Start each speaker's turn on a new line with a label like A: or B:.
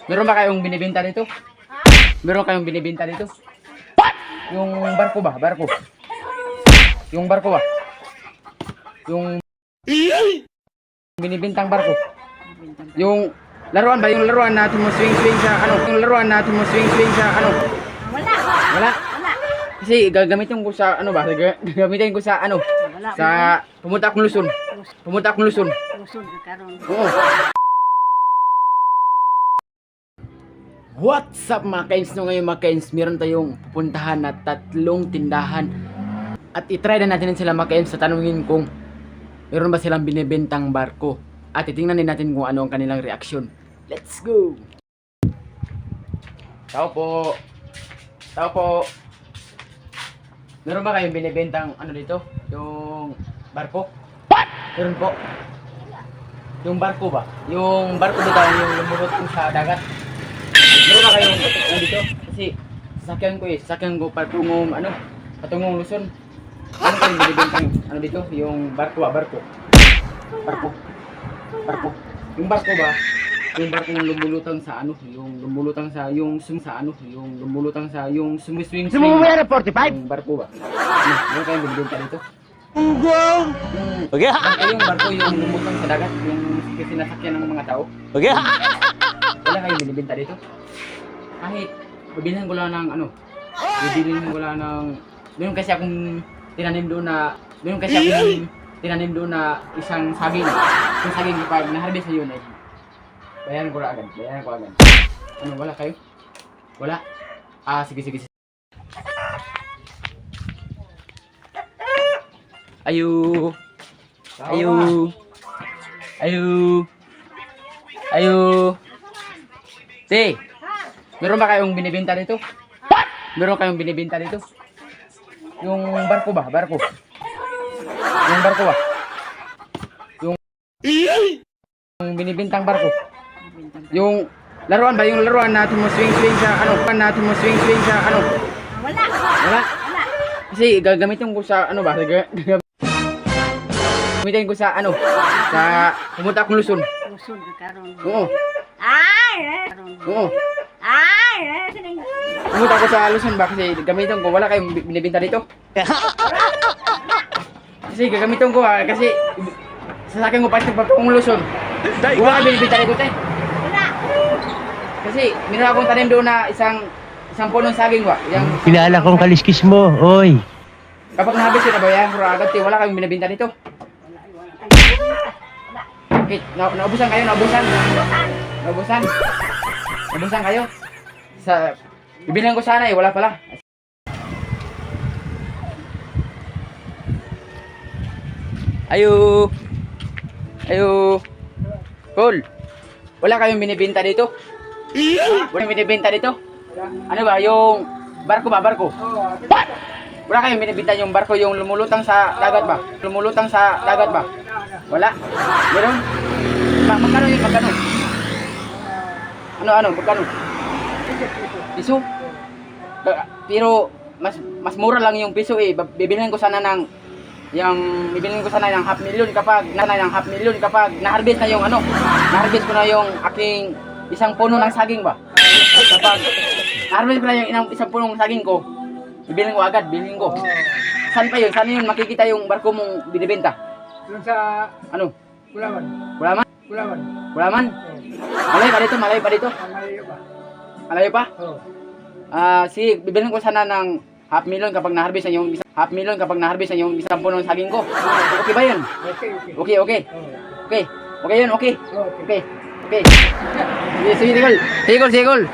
A: Meron ba kayong binibenta dito? Meron kayong binibenta dito? Yung barko ba? Barko. Yung barko ba? Yung binibintang barko. Yung laruan ba? Yung laruan natin mo swing-swing sa ano? Yung laruan natin mo swing-swing sa ano?
B: Wala.
A: Wala. Kasi gagamitin ko sa ano ba? Gagamitin ko sa ano?
B: Wala.
A: Sa pumunta akong Luzon. Pumunta akong Luzon.
B: Lusod ka karon.
A: Oo. What's up mga kains? No, ngayon mga kains, meron tayong pupuntahan na 3 tindahan. At itry na natin sila mga kains sa tanungin kung meron ba silang binibentang barko. At titingnan din natin kung ano ang kanilang reaksyon. Let's go! Tao po! Tao po! Meron ba kayong binibentang ano dito? Yung barko? What? Meron po. Yung barko ba? Yung barko dito yung lumulot sa dagat. Meron ba kayong ano dito? Kasi sasakyan ko sasakyan ko patungong ano? Patungong Luzon. Ano kayong binibentang ano dito? Yung barko ba? Barko. Barko. Barko. Yung barko ba? Yung barko yung lumulutang sa ano? Yung lumulutang sa yung sa ano? Yung lumulutang sa yung sumiswing.
C: Sumumira 45?
A: Yung barko ba? Meron kayong binibenta dito?
C: Okay.
A: Yung barko yung lumulutang sa dagat, yung sinasakyan ng mga tao.
C: Okay.
A: Wala kayong binibenta dito? Kahit bibilhan ko lang ng ano? Bibilhan ko lang ng meron kasi akong tinanim doon na isang saging. Yung saging kapag na-harvest na yun ay bayaran ko agad. Ano, wala kayo? Wala? Ah, sige. Ayo. Te, meron ba kayong binibenta dito? Meron kayong binibenta dito? Yung barko ba? Barko. Yung barko ba? Yung binibintang barko. Yung laruan ba? Yung laruan natin mo swing-swing sa ano? Swing-swing sa ano?
B: Wala.
A: Wala. Kasi gagamitin ko sa ano ba? Gagamitin ko sa ano? Sa pumunta akong Luzon.
B: Lusod ka karon.
A: Oo.
B: Ay!
A: Oo.
B: Ay!
A: Pumunta ako sa Luzon ba? Kasi gamitin ko. Wala kayong binibenta dito? Kasi gagamitin ko kasi sasakyan ko pati patungong Luzon. Wala kayong binibenta dito te.
B: Wala.
A: Kasi meron akong tanim doon na isang punong saging ba? Yang
C: Kilala kong kaliskis mo, oy.
A: kapag nahabis yun na ba yan? Agad te, wala kayong binibenta dito. Okay, naubusan kayo, naubusan kayo. Sa bibilang ko sana wala pala. Ayo. Cool. Wala kayong binibenta dito? Wala kayong binibenta dito? Ano ba, yung barko ba? Barko? What? Wala kayong binibenta yung barko yung lumulutang sa dagat ba? Wala? Meron? Magkano yun? Magkano? Ano? Magkano? Piso? Pero mas mura lang yung piso eh. Bibilhin ko sana ng half million kapag na-harvest na yung ano. Na-harvest ko na yung aking isang puno ng saging ba? Kapag na-harvest ko na yung isang puno ng saging ko, bibilhin ko. Saan pa yun? Saan yun makikita yung barko mong binibenta?
D: Doon sa
A: Ano?
D: Kulawan.
A: Wala man?
D: Oo.
A: Malayo pa dito?
D: Malayo pa.
A: Malayo pa?
D: Oo.
A: Sige, bibilhin ko sana ng half million kapag na-harvest na yung isang puno ng saging ko. Okay ba yun?
D: Okay.
A: Okay.
D: Oo.
A: Okay yun, okay.
D: Okay.
A: Okay. Sige, Sigol.